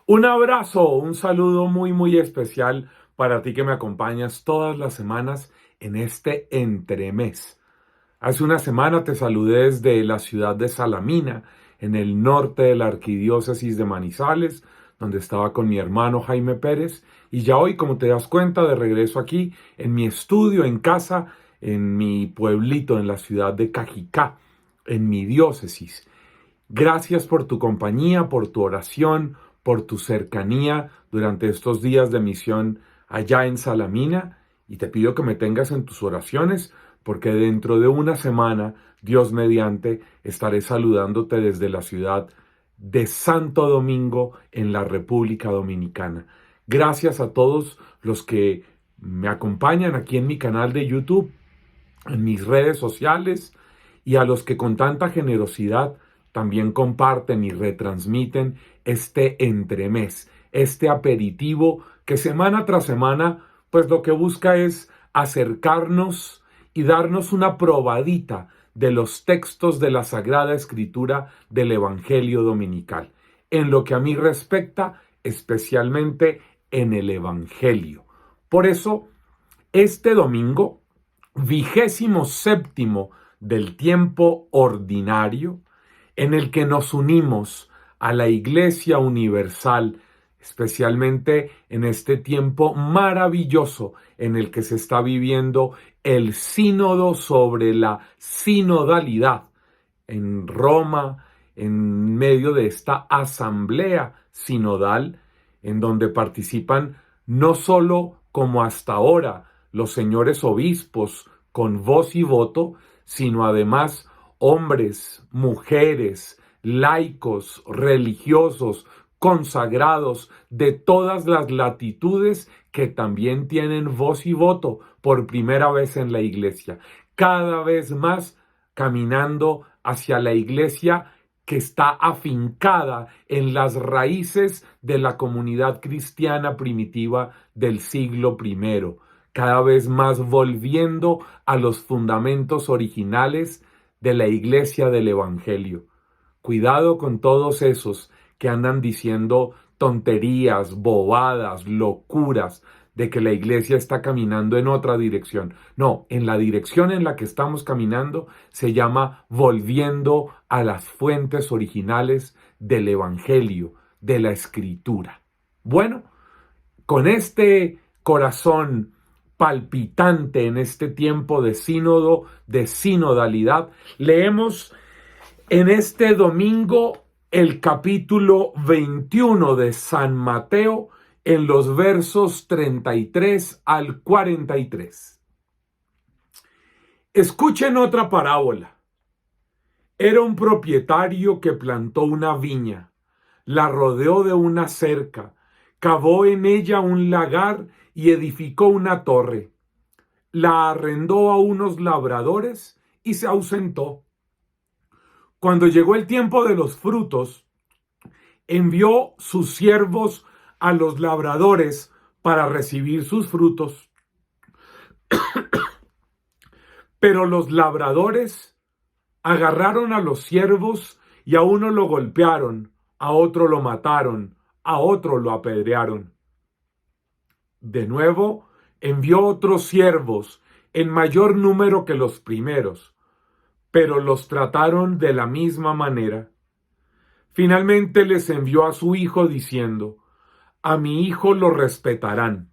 Un abrazo, un saludo muy especial para ti que me acompañas todas las semanas en este entremés. Hace una semana te saludé desde la ciudad de Salamina, en el norte de la arquidiócesis de Manizales, donde estaba con mi hermano Jaime Pérez, y ya hoy, como te das cuenta, de regreso aquí, en mi estudio, en casa, en mi pueblito, en la ciudad de Cajicá, en mi diócesis. Gracias por tu compañía, por tu oración, por tu cercanía durante estos días de misión allá en Salamina, y te pido que me tengas en tus oraciones porque dentro de una semana, Dios mediante, estaré saludándote desde la ciudad de Santo Domingo en la República Dominicana. Gracias a todos los que me acompañan aquí en mi canal de YouTube, en mis redes sociales, y a los que con tanta generosidad también comparten y retransmiten este entremés, este aperitivo que semana tras semana, pues lo que busca es acercarnos y darnos una probadita de los textos de la Sagrada Escritura del Evangelio Dominical. En lo que a mí respecta, especialmente en el Evangelio. Por eso, este domingo 27º del tiempo ordinario, en el que nos unimos a la Iglesia Universal, especialmente en este tiempo maravilloso en el que se está viviendo el sínodo sobre la sinodalidad en Roma, en medio de esta asamblea sinodal, en donde participan no solo como hasta ahora los señores obispos con voz y voto, sino además hombres, mujeres, laicos, religiosos, consagrados de todas las latitudes que también tienen voz y voto por primera vez en la iglesia. Cada vez más caminando hacia la iglesia que está afincada en las raíces de la comunidad cristiana primitiva del siglo I, cada vez más volviendo a los fundamentos originales de la iglesia del Evangelio. Cuidado con todos esos que andan diciendo tonterías, bobadas, locuras, de que la iglesia está caminando en otra dirección. No, en la dirección en la que estamos caminando se llama volviendo a las fuentes originales del Evangelio, de la Escritura. Bueno, con este corazón palpitante en este tiempo de sínodo, de sinodalidad, leemos en este domingo el capítulo 21 de San Mateo en los versos 33 al 43. Escuchen otra parábola. Era un propietario que plantó una viña, la rodeó de una cerca, cavó en ella un lagar y edificó una torre. La arrendó a unos labradores y se ausentó. Cuando llegó el tiempo de los frutos, envió sus siervos a los labradores para recibir sus frutos. Pero los labradores agarraron a los siervos y a uno lo golpearon, a otro lo mataron, a otro lo apedrearon. De nuevo, envió otros siervos en mayor número que los primeros, pero los trataron de la misma manera. Finalmente les envió a su hijo diciendo: a mi hijo lo respetarán.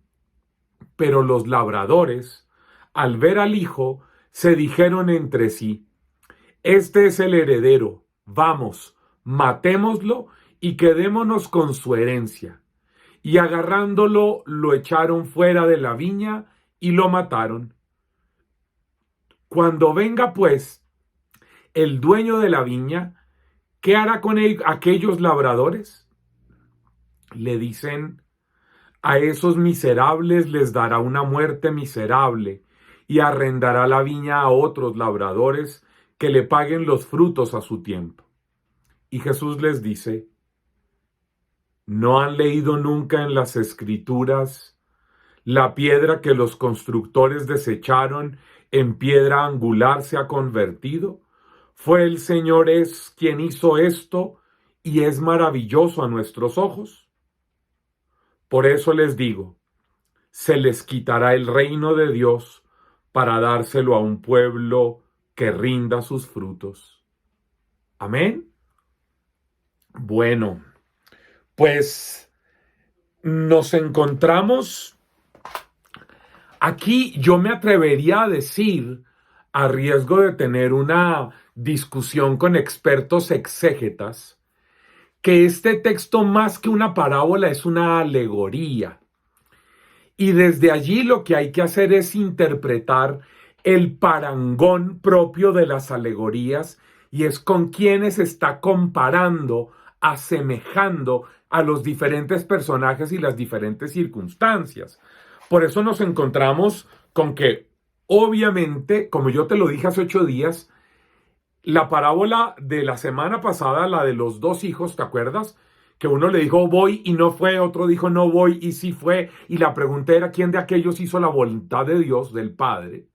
Pero los labradores, al ver al hijo, se dijeron entre sí: este es el heredero, vamos, matémoslo y quedémonos con su herencia. Y agarrándolo, lo echaron fuera de la viña y lo mataron. Cuando venga, pues, el dueño de la viña, ¿qué hará con aquellos labradores? Le dicen: a esos miserables les dará una muerte miserable y arrendará la viña a otros labradores que le paguen los frutos a su tiempo. Y Jesús les dice: ¿no han leído nunca en las Escrituras la piedra que los constructores desecharon en piedra angular se ha convertido? Fue el Señor quien hizo esto y es maravilloso a nuestros ojos. Por eso les digo, se les quitará el reino de Dios para dárselo a un pueblo que rinda sus frutos. Amén. Bueno, pues nos encontramos aquí. Yo me atrevería a decir, a riesgo de tener una discusión con expertos exégetas, que este texto más que una parábola es una alegoría. Y desde allí lo que hay que hacer es interpretar el parangón propio de las alegorías, y es con quienes está comparando, asemejando a los diferentes personajes y las diferentes circunstancias. Por eso nos encontramos con que, obviamente, como yo te lo dije hace 8 días, la parábola de la semana pasada, la de los dos hijos, ¿te acuerdas? Que uno le dijo voy y no fue, otro dijo no voy y sí fue, y la pregunta era quién de aquellos hizo la voluntad de Dios, del Padre.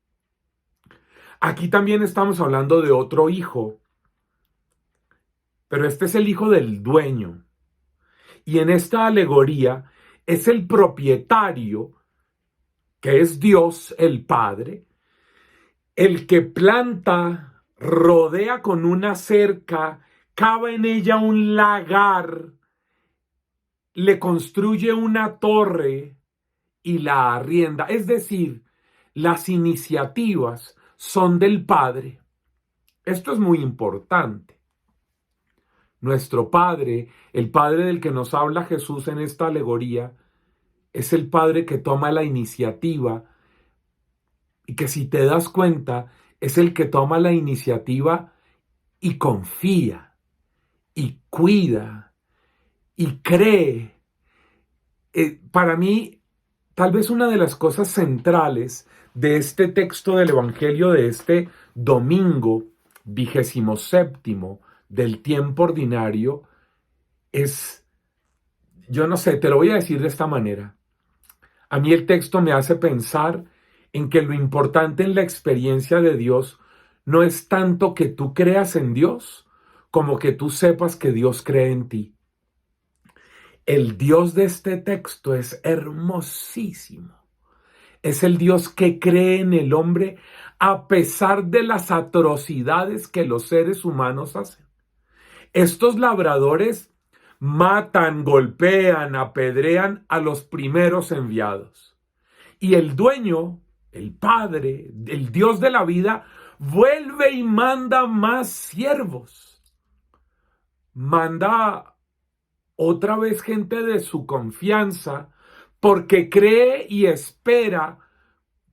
Aquí también estamos hablando de otro hijo, pero este es el hijo del dueño. Y en esta alegoría es el propietario, que es Dios, el Padre, el que planta, rodea con una cerca, cava en ella un lagar, le construye una torre y la arrienda. Es decir, las iniciativas son del Padre. Esto es muy importante. Nuestro Padre, el Padre del que nos habla Jesús en esta alegoría, es el Padre que toma la iniciativa y que, si te das cuenta, es el que toma la iniciativa y confía y cuida y cree. Para mí, tal vez una de las cosas centrales de este texto del Evangelio de este domingo 27º del tiempo ordinario es, yo no sé, te lo voy a decir de esta manera. A mí el texto me hace pensar en que lo importante en la experiencia de Dios no es tanto que tú creas en Dios, como que tú sepas que Dios cree en ti. El Dios de este texto es hermosísimo. Es el Dios que cree en el hombre a pesar de las atrocidades que los seres humanos hacen. Estos labradores matan, golpean, apedrean a los primeros enviados. Y el dueño, el Padre, el Dios de la vida, vuelve y manda más siervos. Manda otra vez gente de su confianza, porque cree y espera,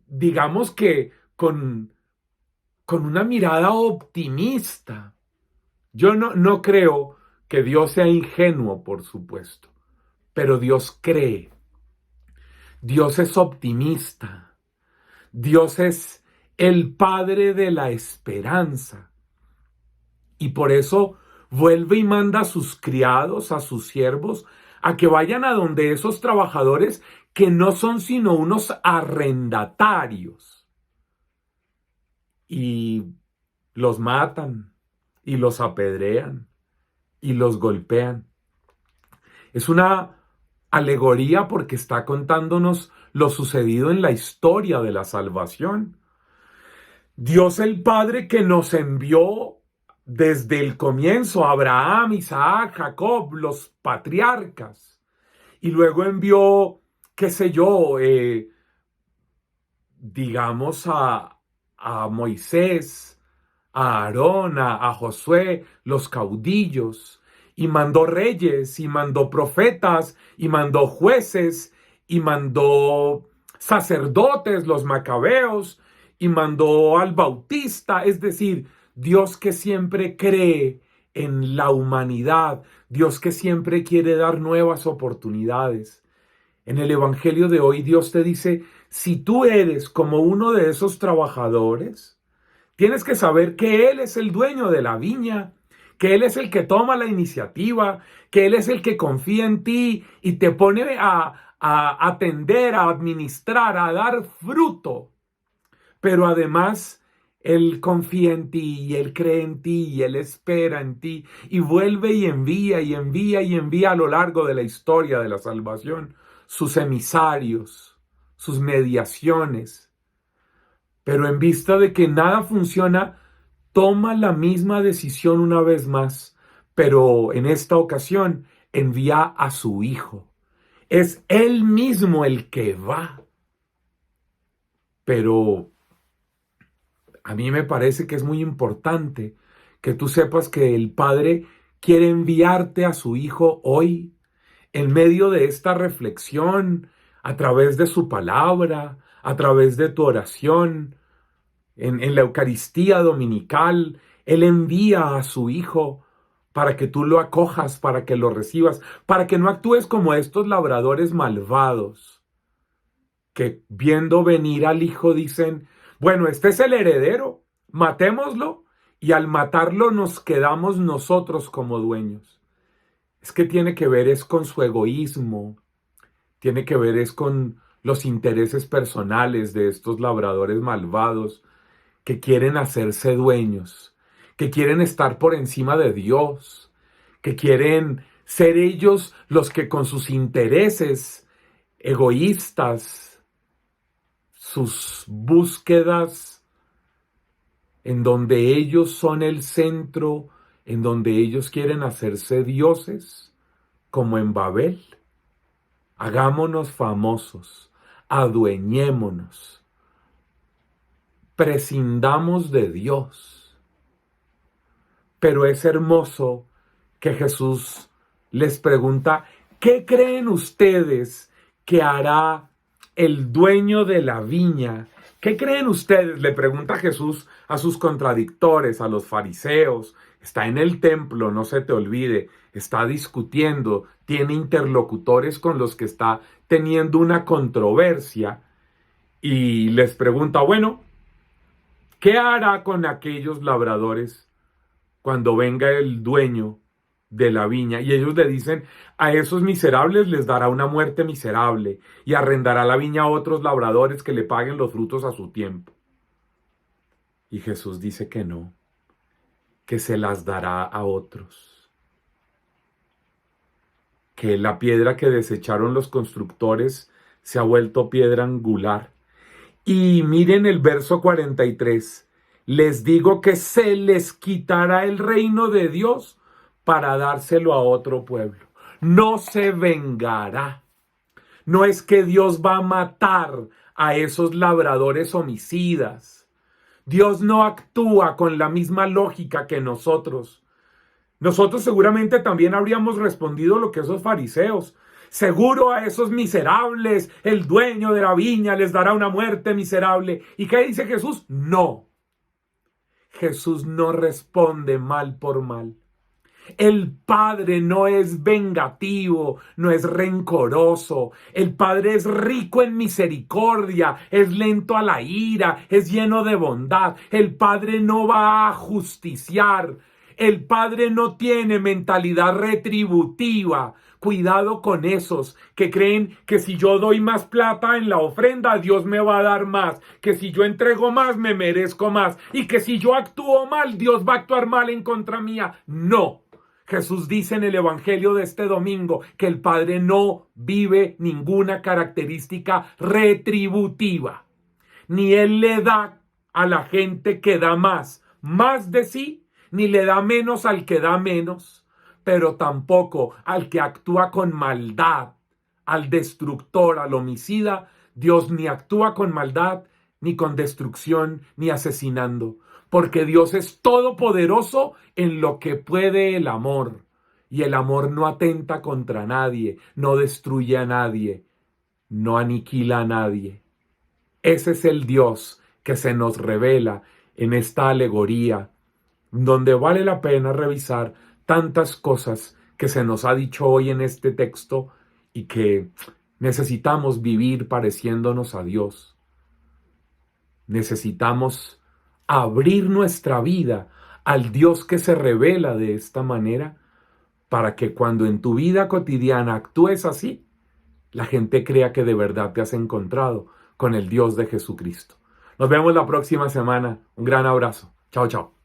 digamos que con una mirada optimista. Yo no creo que Dios sea ingenuo, por supuesto, pero Dios cree. Dios es optimista. Dios es el Padre de la esperanza. Y por eso vuelve y manda a sus criados, a sus siervos, a que vayan a donde esos trabajadores que no son sino unos arrendatarios. Y los matan, y los apedrean, y los golpean. Es una alegoría porque está contándonos lo sucedido en la historia de la salvación. Dios el Padre, que nos envió desde el comienzo a Abraham, Isaac, Jacob, los patriarcas, y luego envió, qué sé yo, digamos a Moisés, a Aarón, a Josué, los caudillos, y mandó reyes, y mandó profetas, y mandó jueces, y mandó sacerdotes, los macabeos, y mandó al Bautista. Es decir, Dios que siempre cree en la humanidad, Dios que siempre quiere dar nuevas oportunidades. En el Evangelio de hoy Dios te dice, si tú eres como uno de esos trabajadores, tienes que saber que Él es el dueño de la viña, que Él es el que toma la iniciativa, que Él es el que confía en ti y te pone a atender, a administrar, a dar fruto. Pero además, Él confía en ti y Él cree en ti y Él espera en ti y vuelve y envía y envía y envía a lo largo de la historia de la salvación sus emisarios, sus mediaciones. Pero en vista de que nada funciona, toma la misma decisión una vez más, pero en esta ocasión envía a su hijo. Es él mismo el que va. Pero a mí me parece que es muy importante que tú sepas que el Padre quiere enviarte a su hijo hoy, en medio de esta reflexión, a través de su palabra, a través de tu oración, en la Eucaristía dominical. Él envía a su hijo para que tú lo acojas, para que lo recibas, para que no actúes como estos labradores malvados, que viendo venir al hijo dicen, bueno, este es el heredero, matémoslo, y al matarlo nos quedamos nosotros como dueños. Es que tiene que ver es con su egoísmo, tiene que ver es con los intereses personales de estos labradores malvados que quieren hacerse dueños, que quieren estar por encima de Dios, que quieren ser ellos los que con sus intereses egoístas, sus búsquedas, en donde ellos son el centro, en donde ellos quieren hacerse dioses, como en Babel. Hagámonos famosos, adueñémonos, prescindamos de Dios. Pero es hermoso que Jesús les pregunta, ¿qué creen ustedes que hará el dueño de la viña? ¿Qué creen ustedes? Le pregunta Jesús a sus contradictores, a los fariseos. Está en el templo, no se te olvide, está discutiendo, tiene interlocutores con los que está teniendo una controversia y les pregunta, bueno, ¿qué hará con aquellos labradores cuando venga el dueño de la viña? Y ellos le dicen, a esos miserables les dará una muerte miserable y arrendará la viña a otros labradores que le paguen los frutos a su tiempo. Y Jesús dice que no, que se las dará a otros. Que la piedra que desecharon los constructores se ha vuelto piedra angular. Y miren el verso 43. Les digo que se les quitará el reino de Dios para dárselo a otro pueblo. No se vengará. No es que Dios va a matar a esos labradores homicidas. Dios no actúa con la misma lógica que nosotros. Nosotros seguramente también habríamos respondido lo que esos fariseos. Seguro a esos miserables, el dueño de la viña les dará una muerte miserable. ¿Y qué dice Jesús? No. Jesús no responde mal por mal. El Padre no es vengativo, no es rencoroso. El Padre es rico en misericordia, es lento a la ira, es lleno de bondad. El Padre no va a justiciar. El Padre no tiene mentalidad retributiva. Cuidado con esos que creen que si yo doy más plata en la ofrenda, Dios me va a dar más. Que si yo entrego más, me merezco más. Y que si yo actúo mal, Dios va a actuar mal en contra mía. No. Jesús dice en el Evangelio de este domingo que el Padre no vive ninguna característica retributiva. Ni Él le da a la gente que da más de sí, ni le da menos al que da menos, pero tampoco al que actúa con maldad, al destructor, al homicida. Dios ni actúa con maldad, ni con destrucción, ni asesinando, porque Dios es todopoderoso en lo que puede el amor, y el amor no atenta contra nadie, no destruye a nadie, no aniquila a nadie. Ese es el Dios que se nos revela en esta alegoría, donde vale la pena revisar tantas cosas que se nos ha dicho hoy en este texto y que necesitamos vivir pareciéndonos a Dios. Necesitamos abrir nuestra vida al Dios que se revela de esta manera para que cuando en tu vida cotidiana actúes así, la gente crea que de verdad te has encontrado con el Dios de Jesucristo. Nos vemos la próxima semana. Un gran abrazo. Chao, chao.